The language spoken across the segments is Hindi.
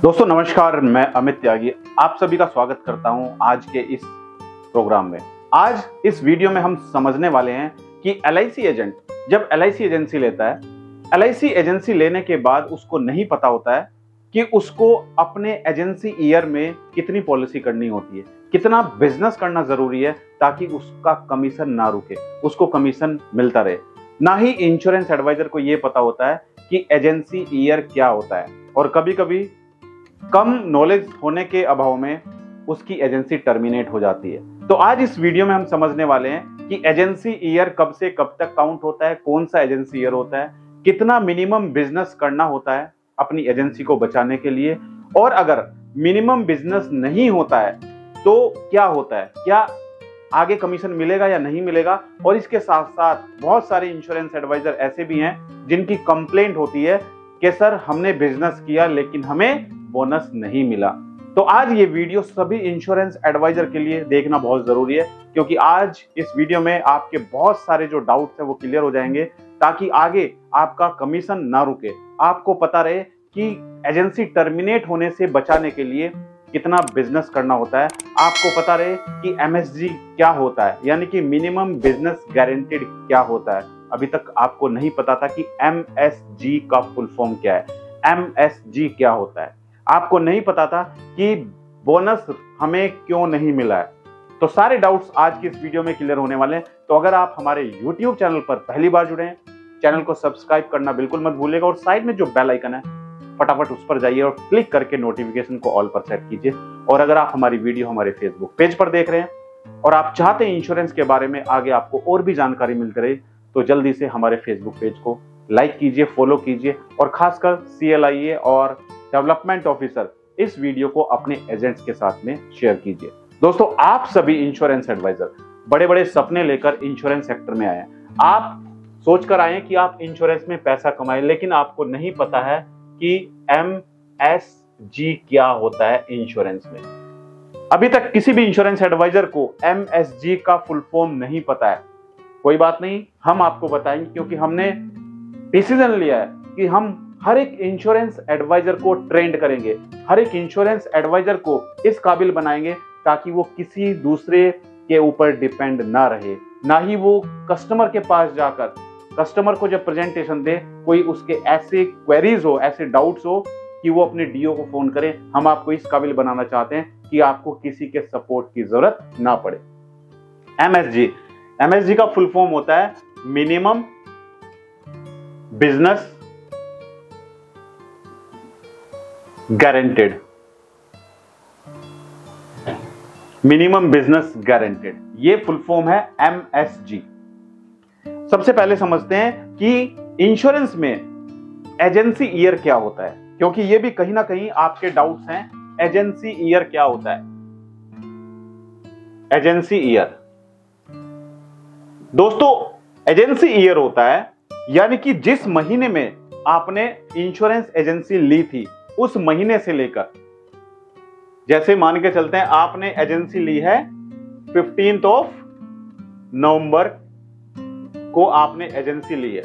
दोस्तों नमस्कार, मैं अमित त्यागी आप सभी का स्वागत करता हूं आज के इस प्रोग्राम में। आज इस वीडियो में हम समझने वाले हैं कि एलआईसी एजेंट जब एलआईसी एजेंसी लेता है, एलआईसी एजेंसी लेने के बाद उसको नहीं पता होता है कि उसको अपने एजेंसी ईयर में कितनी पॉलिसी करनी होती है, कितना बिजनेस करना जरूरी है ताकि उसका कमीशन ना रुके, उसको कमीशन मिलता रहे। ना ही इंश्योरेंस एडवाइजर को यह पता होता है कि एजेंसी ईयर क्या होता है, और कभी कभी कम नॉलेज होने के अभाव में उसकी एजेंसी टर्मिनेट हो जाती है। तो आज इस वीडियो में हम समझने वाले हैं कि एजेंसी ईयर कब से कब तक काउंट होता है, कौन सा एजेंसी ईयर होता है, कितना मिनिमम बिजनेस करना होता है अपनी एजेंसी को बचाने के लिए, और अगर मिनिमम बिजनेस नहीं होता है तो क्या होता है, क्या आगे कमीशन मिलेगा या नहीं मिलेगा। और इसके साथ साथ बहुत सारे इंश्योरेंस एडवाइजर ऐसे भी हैं जिनकी कंप्लेंट होती है कि सर हमने बिजनेस किया लेकिन हमें बोनस नहीं मिला। तो आज ये वीडियो सभी इंश्योरेंस एडवाइजर के लिए देखना बहुत जरूरी है, क्योंकि आज इस वीडियो में आपके बहुत सारे जो डाउट्स हैं वो क्लियर हो जाएंगे, ताकि आगे आपका कमीशन ना रुके, आपको पता रहे कि एजेंसी टर्मिनेट होने से बचाने के लिए कितना बिजनेस करना होता है, आपको पता रहे कि एमएसजी क्या होता है, यानी कि मिनिमम बिजनेस गारंटीड क्या होता है। अभी तक आपको नहीं पता था कि एमएसजी का फुल फॉर्म क्या है, एमएसजी क्या होता है, आपको नहीं पता था कि बोनस हमें क्यों नहीं मिला है। तो सारे डाउट्स आज की इस वीडियो में क्लियर होने वाले हैं। तो अगर आप हमारे YouTube चैनल पर पहली बार जुड़े हैं, चैनल को सब्सक्राइब करना बिल्कुल मत भूलिएगा, और साइड में जो बेल आइकन है फटाफट उस पर जाइए और क्लिक करके नोटिफिकेशन को ऑल पर सेट कीजिए। और अगर आप हमारी वीडियो हमारे फेसबुक पेज पर देख रहे हैं और आप चाहते हैं इंश्योरेंस के बारे में आगे आपको और भी जानकारी मिलती रहे, तो जल्दी से हमारे फेसबुक पेज को लाइक कीजिए, फॉलो कीजिए, और खासकर CLIA और डेवलपमेंट ऑफिसर इस वीडियो को अपने एजेंट्स के साथ में शेयर कीजिए। दोस्तों, आप सभी इंश्योरेंस एडवाइजर बड़े बड़े सपने लेकर इंश्योरेंस सेक्टर में आए हैं। आप सोचकर आए हैं कि आप इंश्योरेंस में पैसा कमाएं, लेकिन आपको नहीं पता है कि MSG क्या होता है इंश्योरेंस में। अभी तक किसी भी इंश्योरेंस एडवाइजर को MSG का फुल फॉर्म नहीं पता है। कोई बात नहीं, हम आपको बताएंगे, क्योंकि हमने डिसीजन लिया है कि हम हर एक इंश्योरेंस एडवाइजर को ट्रेंड करेंगे, हर एक इंश्योरेंस एडवाइजर को इस काबिल बनाएंगे ताकि वो किसी दूसरे के ऊपर डिपेंड ना रहे, ना ही वो कस्टमर के पास जाकर कस्टमर को जब प्रेजेंटेशन दे कोई उसके ऐसे क्वेरीज हो, ऐसे डाउट्स हो कि वो अपने DO को फोन करे। हम आपको इस काबिल बनाना चाहते हैं कि आपको किसी के सपोर्ट की जरूरत ना पड़े। MSG का फुल फॉर्म होता है minimum business guaranteed, minimum business guaranteed, ये फुल फॉर्म है MSG। सबसे पहले समझते हैं कि इंश्योरेंस में एजेंसी ईयर क्या होता है, क्योंकि ये भी कहीं ना कहीं आपके डाउट्स हैं। एजेंसी ईयर क्या होता है? एजेंसी ईयर दोस्तों, एजेंसी ईयर होता है यानी कि जिस महीने में आपने इंश्योरेंस एजेंसी ली थी उस महीने से लेकर, जैसे मान के चलते हैं आपने एजेंसी ली है 15 नवंबर को, आपने एजेंसी ली है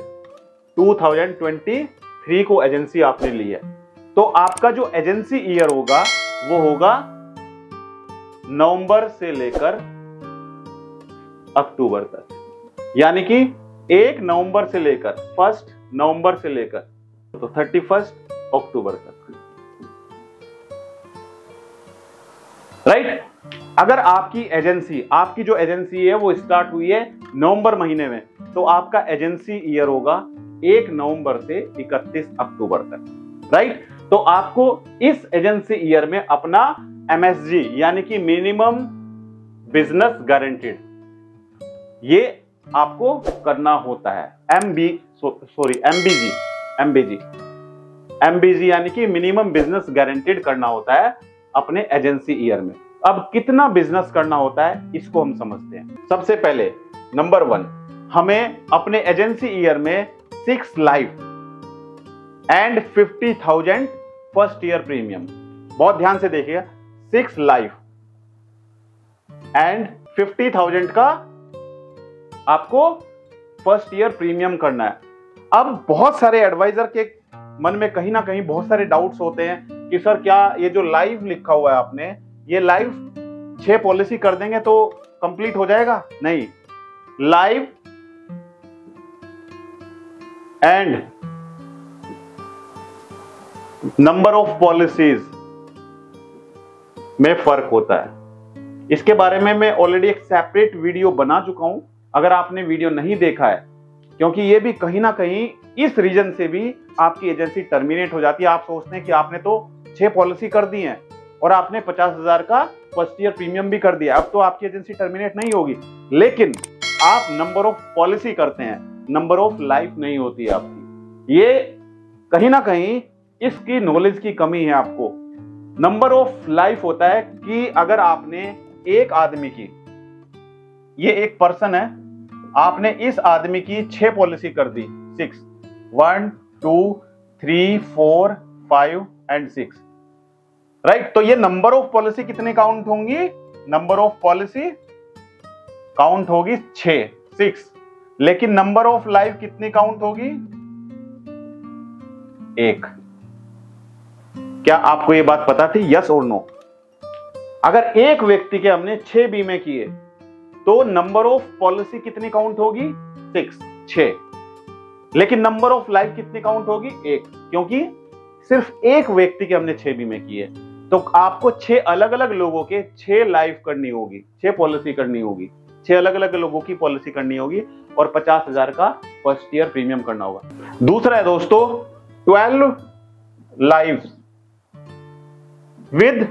2023 को एजेंसी आपने ली है, तो आपका जो एजेंसी ईयर होगा वो होगा नवंबर से लेकर अक्टूबर तक, यानी कि 1 नवंबर से लेकर 1 नवंबर से लेकर तो 31 अक्टूबर तक, राइट। अगर आपकी जो एजेंसी है वो स्टार्ट हुई है नवंबर महीने में, तो आपका एजेंसी ईयर होगा 1 नवंबर से 31 अक्टूबर तक, राइट। तो आपको इस एजेंसी ईयर में अपना MSG यानी कि मिनिमम बिजनेस गारंटीड, ये आपको करना होता है। MBG यानी कि मिनिमम बिजनेस गारंटीड करना होता है अपने एजेंसी ईयर में। अब कितना बिजनेस करना होता है इसको हम समझते हैं। सबसे पहले नंबर 1, हमें अपने एजेंसी ईयर में 6 life and 50,000 first year premium, बहुत ध्यान से देखिएगा, 6 लाइफ एंड 50,000 का आपको फर्स्ट ईयर प्रीमियम करना है। अब बहुत सारे एडवाइजर के मन में कहीं ना कहीं बहुत सारे डाउट्स होते हैं कि सर क्या ये जो लाइव लिखा हुआ है आपने, ये लाइव 6 पॉलिसी कर देंगे तो कंप्लीट हो जाएगा? नहीं, live and number of policies में फर्क होता है। इसके बारे में मैं ऑलरेडी एक सेपरेट वीडियो बना चुका हूं, अगर आपने वीडियो नहीं देखा है, क्योंकि ये भी कहीं ना कहीं इस रीजन से भी आपकी एजेंसी टर्मिनेट हो जाती है। आप सोचते हैं कि आपने तो 6 पॉलिसी कर दी हैं और आपने 50,000 का फर्स्ट ईयर प्रीमियम भी कर दिया, अब तो आपकी एजेंसी टर्मिनेट नहीं होगी। लेकिन आप नंबर ऑफ पॉलिसी करते हैं, नंबर ऑफ लाइफ नहीं होती है आपकी। ये कहीं ना कहीं इसकी नॉलेज की कमी है आपको। नंबर ऑफ लाइफ होता है कि अगर आपने एक आदमी की, ये एक पर्सन है, आपने इस आदमी की 6 पॉलिसी कर दी, 6, 1 2 3 4 5 एंड 6, राइट। तो ये नंबर ऑफ पॉलिसी कितने काउंट होंगी? नंबर ऑफ पॉलिसी काउंट होगी 6, लेकिन नंबर ऑफ लाइफ कितनी काउंट होगी? 1। क्या आपको ये बात पता थी? यस और नो? अगर एक व्यक्ति के हमने 6 बीमे किए तो नंबर ऑफ पॉलिसी कितनी काउंट होगी? 6, लेकिन नंबर ऑफ लाइफ कितनी काउंट होगी? 1, क्योंकि सिर्फ एक व्यक्ति के हमने 6 बीमे किए। तो आपको 6 अलग अलग लोगों के 6 लाइफ करनी होगी, 6 पॉलिसी करनी होगी, 6 अलग अलग लोगों की पॉलिसी करनी होगी और 50,000 का फर्स्ट ईयर प्रीमियम करना होगा। दूसरा है दोस्तों 12 lives with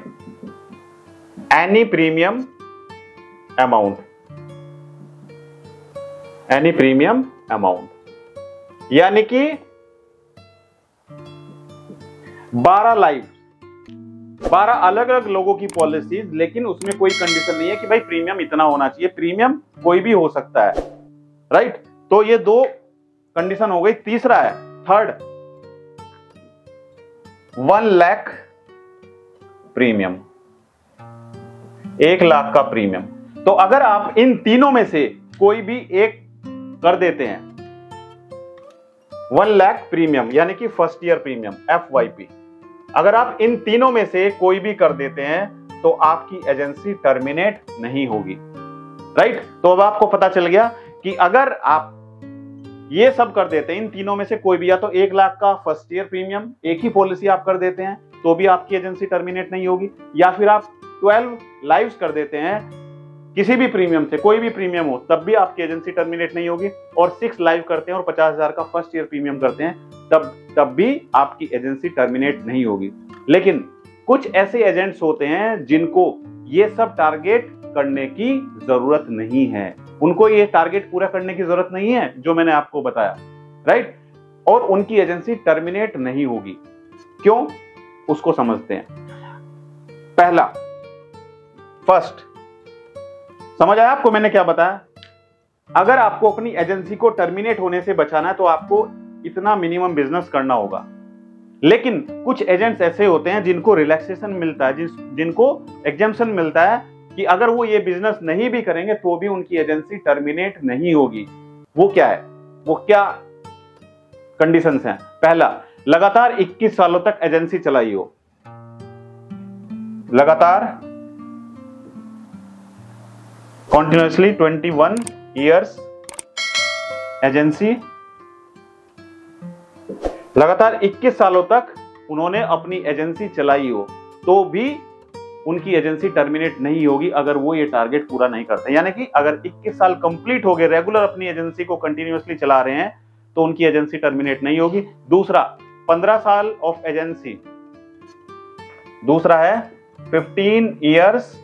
any premium amount, any premium amount, यानी कि 12 लाइफ, 12 अलग अलग लोगों की पॉलिसीज, लेकिन उसमें कोई कंडीशन नहीं है कि भाई प्रीमियम इतना होना चाहिए। प्रीमियम कोई भी हो सकता है, राइट। तो ये 2 कंडीशन हो गई। तीसरा है, थर्ड, 1 लाख प्रीमियम, 1 लाख का प्रीमियम। तो अगर आप इन तीनों में से कोई भी एक कर देते हैं, 1 लाख प्रीमियम यानी कि फर्स्ट ईयर प्रीमियम FYP, अगर आप इन तीनों में से कोई भी कर देते हैं तो आपकी एजेंसी टर्मिनेट नहीं होगी, राइट। तो अब आपको पता चल गया कि अगर आप ये सब कर देते हैं, इन तीनों में से कोई भी, या तो 1 लाख का फर्स्ट ईयर प्रीमियम एक ही पॉलिसी आप कर देते हैं तो भी आपकी एजेंसी टर्मिनेट नहीं होगी, या फिर आप 12 लाइव्स कर देते हैं किसी भी प्रीमियम से, कोई भी प्रीमियम हो, तब भी आपकी एजेंसी टर्मिनेट नहीं होगी, और 6 लाइव करते हैं और 50,000 का फर्स्ट ईयर प्रीमियम करते हैं तब भी आपकी एजेंसी टर्मिनेट नहीं होगी। लेकिन कुछ ऐसे एजेंट्स होते हैं जिनको ये सब टारगेट करने की जरूरत नहीं है, उनको ये टारगेट पूरा करने की जरूरत नहीं है जो मैंने आपको बताया, राइट, और उनकी एजेंसी टर्मिनेट नहीं होगी। क्यों? उसको समझते हैं। पहला, फर्स्ट, समझ आया आपको मैंने क्या बताया? अगर आपको अपनी एजेंसी को टर्मिनेट होने से बचाना है तो आपको इतना मिनिमम बिजनेस करना होगा। लेकिन कुछ एजेंट्स ऐसे होते हैं जिनको रिलैक्सेशन मिलता है, जिनको एग्जेम्पशन मिलता है कि अगर वो ये बिजनेस नहीं भी करेंगे तो भी उनकी एजेंसी टर्मिनेट नहीं होगी। वो क्या है? वो क्या कंडीशंस हैं? पहला, लगातार 21 सालों तक एजेंसी चलाई हो, लगातार कंटिन्यूअसली 21 ईयर्स एजेंसी, लगातार 21 सालों तक उन्होंने अपनी एजेंसी चलाई हो तो भी उनकी एजेंसी टर्मिनेट नहीं होगी अगर वो ये टारगेट पूरा नहीं करते। यानी कि अगर 21 साल कंप्लीट हो गए, रेगुलर अपनी एजेंसी को कंटिन्यूअसली चला रहे हैं, तो उनकी एजेंसी टर्मिनेट नहीं होगी। दूसरा, 15 साल ऑफ एजेंसी। दूसरा है 15 ईयर्स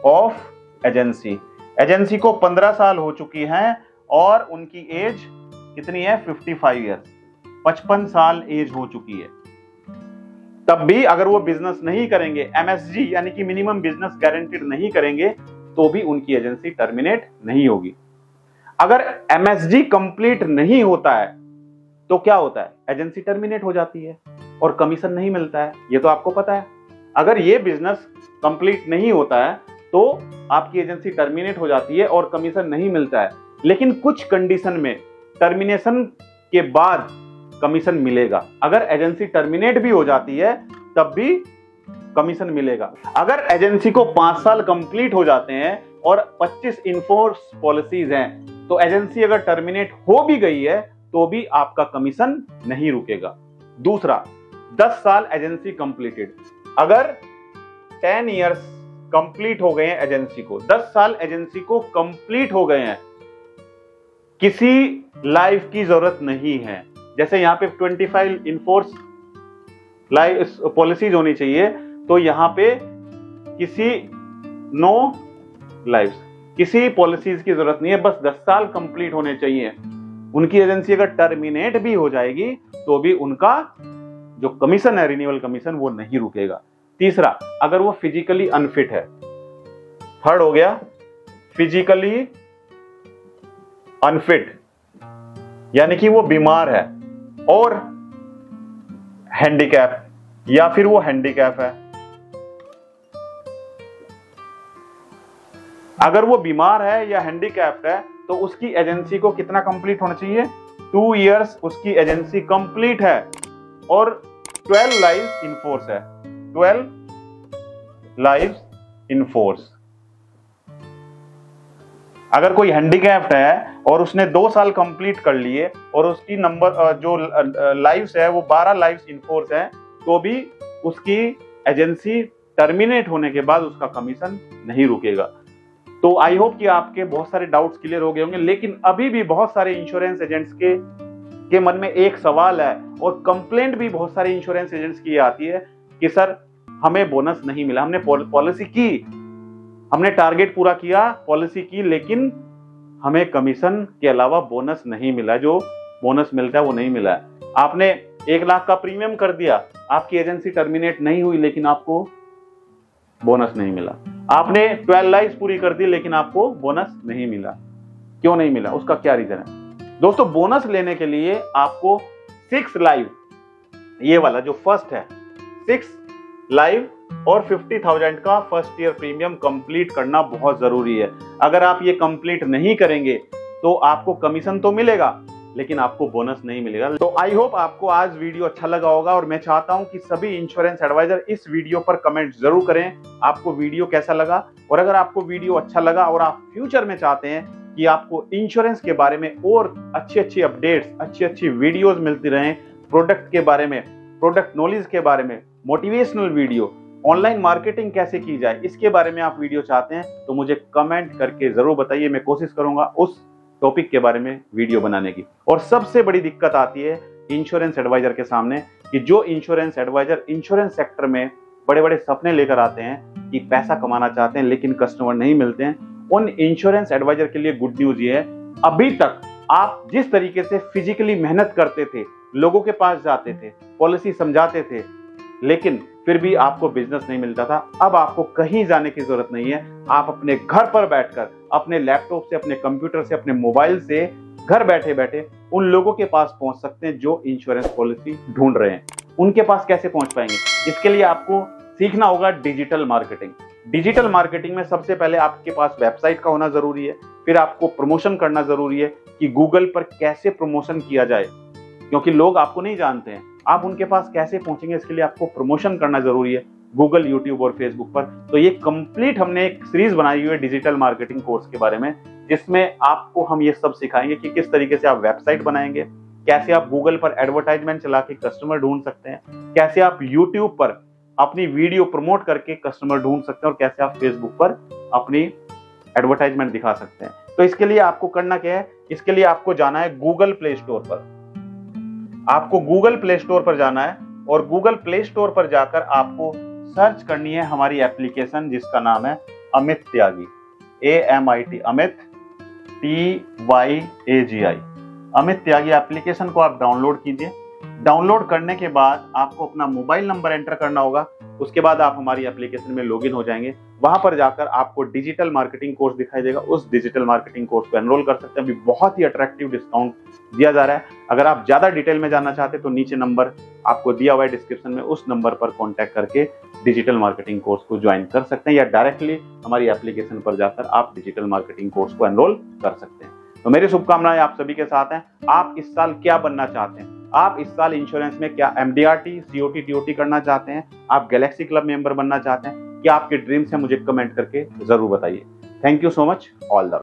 ऑफ एजेंसी। एजेंसी को 15 साल हो चुकी हैं और उनकी एज कितनी है? 55 ईयर्स, 55 साल एज हो चुकी है। तब भी अगर वो बिजनेस नहीं करेंगे, MSG यानी कि मिनिमम बिजनेस गारंटीड नहीं करेंगे, तो भी उनकी एजेंसी टर्मिनेट नहीं होगी। अगर MSG कंप्लीट नहीं होता है तो क्या होता है? एजेंसी टर्मिनेट हो जाती है और कमीशन नहीं मिलता है, ये तो आपको पता है। अगर ये बिजनेस कंप्लीट नहीं होता है तो आपकी एजेंसी टर्मिनेट हो जाती है और कमीशन नहीं मिलता है। लेकिन कुछ कंडीशन में टर्मिनेशन के बाद कमीशन मिलेगा। अगर एजेंसी टर्मिनेट भी हो जाती है तब भी कमीशन मिलेगा। अगर एजेंसी को 5 साल कंप्लीट हो जाते हैं और 25 इनफोर्स पॉलिसीज हैं, तो एजेंसी अगर टर्मिनेट हो भी गई है तो भी आपका कमीशन नहीं रुकेगा। दूसरा, 10 साल एजेंसी कंप्लीटेड, अगर 10 इयर्स कंप्लीट हो गए हैं एजेंसी को, 10 साल एजेंसी को कंप्लीट हो गए हैं, किसी लाइफ की जरूरत नहीं है। जैसे यहां पे 25 इनफोर्स लाइफ पॉलिसीज होनी चाहिए, तो यहां पे किसी नो लाइफ, किसी पॉलिसीज की जरूरत नहीं है, बस 10 साल कंप्लीट होने चाहिए। उनकी एजेंसी अगर टर्मिनेट भी हो जाएगी तो भी उनका जो कमीशन है, रिन्यूअल कमीशन, वो नहीं रुकेगा। तीसरा, अगर वो फिजिकली अनफिट है। थर्ड हो गया फिजिकली अनफिट, यानी कि वो बीमार है और हैंडीकैप, या फिर वो हैंडीकैप है। अगर वो बीमार है या हैंडीकैप्ड है तो उसकी एजेंसी को कितना कंप्लीट होना चाहिए? 2 इयर्स उसकी एजेंसी कंप्लीट है और 12 लाइव्स इन फोर्स है, 12 लाइव्स इन फोर्स। अगर कोई हैंडीकैप्ड है और उसने 2 साल कंप्लीट कर लिए और उसकी नंबर जो लाइव्स है वो 12 लाइव्स इन फोर्स है, तो भी उसकी एजेंसी टर्मिनेट होने के बाद उसका कमीशन नहीं रुकेगा। तो आई होप कि आपके बहुत सारे डाउट्स क्लियर हो गए होंगे, लेकिन अभी भी बहुत सारे इंश्योरेंस एजेंट्स के मन में एक सवाल है, और कंप्लेंट भी बहुत सारे इंश्योरेंस एजेंट्स की आती है कि सर हमें बोनस नहीं मिला, हमने पॉलिसी की, हमने टारगेट पूरा किया, पॉलिसी की, लेकिन हमें कमीशन के अलावा बोनस नहीं मिला, जो बोनस मिलता है वो नहीं मिला है। आपने 1 लाख का प्रीमियम कर दिया, आपकी एजेंसी टर्मिनेट नहीं हुई, लेकिन आपको बोनस नहीं मिला। आपने 12 लाइव्स पूरी कर दी, लेकिन आपको बोनस नहीं मिला। क्यों नहीं मिला? उसका क्या रीजन है? दोस्तों, बोनस लेने के लिए आपको 6 लाइव, ये वाला जो फर्स्ट है, 6 लाइव और 50,000 का फर्स्ट ईयर प्रीमियम कंप्लीट करना बहुत जरूरी है। अगर आप ये कंप्लीट नहीं करेंगे तो आपको कमीशन तो मिलेगा, लेकिन आपको बोनस नहीं मिलेगा। तो आई होप आपको आज वीडियो अच्छा लगा होगा, और मैं चाहता हूं कि सभी इंश्योरेंस एडवाइजर इस वीडियो पर कमेंट जरूर करें आपको वीडियो कैसा लगा। और अगर आपको वीडियो अच्छा लगा और आप फ्यूचर में चाहते हैं कि आपको इंश्योरेंस के बारे में और अच्छी अपडेट्स, अच्छी वीडियोस मिलती रहें, प्रोडक्ट के बारे में, प्रोडक्ट नॉलेज के बारे में, मोटिवेशनल वीडियो, ऑनलाइन मार्केटिंग कैसे की जाए, इसके बारे में आप वीडियो चाहते हैं, तो मुझे कमेंट करके जरूर बताइए। मैं कोशिश करूंगा उस टॉपिक के बारे में वीडियो बनाने की। और सबसे बड़ी दिक्कत आती है इंश्योरेंस एडवाइजर के सामने, कि जो इंश्योरेंस एडवाइजर इंश्योरेंस सेक्टर में बड़े बड़े सपने लेकर आते हैं कि पैसा कमाना चाहते हैं, लेकिन कस्टमर नहीं मिलते हैं, उन इंश्योरेंस एडवाइजर के लिए गुड न्यूज ये है, अभी तक आप जिस तरीके से फिजिकली मेहनत करते थे, लोगों के पास जाते थे, पॉलिसी समझाते थे, लेकिन फिर भी आपको बिजनेस नहीं मिलता था, अब आपको कहीं जाने की जरूरत नहीं है। आप अपने घर पर बैठकर, अपने लैपटॉप से, अपने कंप्यूटर से, अपने मोबाइल से घर बैठे बैठे उन लोगों के पास पहुंच सकते हैं जो इंश्योरेंस पॉलिसी ढूंढ रहे हैं। उनके पास कैसे पहुंच पाएंगे? इसके लिए आपको सीखना होगा डिजिटल मार्केटिंग। डिजिटल मार्केटिंग में सबसे पहले आपके पास वेबसाइट का होना जरूरी है, फिर आपको प्रमोशन करना जरूरी है कि गूगल पर कैसे प्रमोशन किया जाए, क्योंकि लोग आपको नहीं जानते हैं, आप उनके पास कैसे पहुंचेंगे, इसके लिए आपको प्रमोशन करना जरूरी है गूगल, यूट्यूब और फेसबुक पर। तो ये कंप्लीट हमने एक सीरीज बनाई हुई है डिजिटल मार्केटिंग कोर्स के बारे में, जिसमें आपको हम ये सब सिखाएंगे कि किस तरीके से आप वेबसाइट बनाएंगे, कैसे आप गूगल पर एडवर्टाइजमेंट चला के कस्टमर ढूंढ सकते हैं, कैसे आप यूट्यूब पर अपनी वीडियो प्रमोट करके कस्टमर ढूंढ सकते हैं, और कैसे आप फेसबुक पर अपनी एडवर्टाइजमेंट दिखा सकते हैं। तो इसके लिए आपको करना क्या है? इसके लिए आपको जाना है गूगल प्ले स्टोर पर। आपको गूगल प्ले स्टोर पर जाना है, और गूगल प्ले स्टोर पर जाकर आपको सर्च करनी है हमारी एप्लीकेशन, जिसका नाम है अमित त्यागी, AMIT, अमित TYAGI, अमित त्यागी। एप्लीकेशन को आप डाउनलोड कीजिए। डाउनलोड करने के बाद आपको अपना मोबाइल नंबर एंटर करना होगा, उसके बाद आप हमारी एप्लीकेशन में लॉगिन हो जाएंगे। वहां पर जाकर आपको डिजिटल मार्केटिंग कोर्स दिखाई देगा, उस डिजिटल मार्केटिंग कोर्स को एनरोल कर सकते हैं। अभी बहुत ही अट्रैक्टिव डिस्काउंट दिया जा रहा है। अगर आप ज्यादा डिटेल में जानना चाहते हैं तो नीचे नंबर आपको दिया हुआ है डिस्क्रिप्शन में, उस नंबर पर कॉन्टैक्ट करके डिजिटल मार्केटिंग कोर्स को ज्वाइन कर सकते हैं, या डायरेक्टली हमारी एप्लीकेशन पर जाकर आप डिजिटल मार्केटिंग कोर्स को एनरोल कर सकते हैं। तो मेरी शुभकामनाएं आप सभी के साथ हैं। आप इस साल क्या बनना चाहते हैं? आप इस साल इंश्योरेंस में क्या MDRT, COT, TOT करना चाहते हैं, आप गैलेक्सी क्लब मेंबर बनना चाहते हैं, क्या आपके ड्रीम्स हैं, मुझे कमेंट करके जरूर बताइए। Thank you so much, all the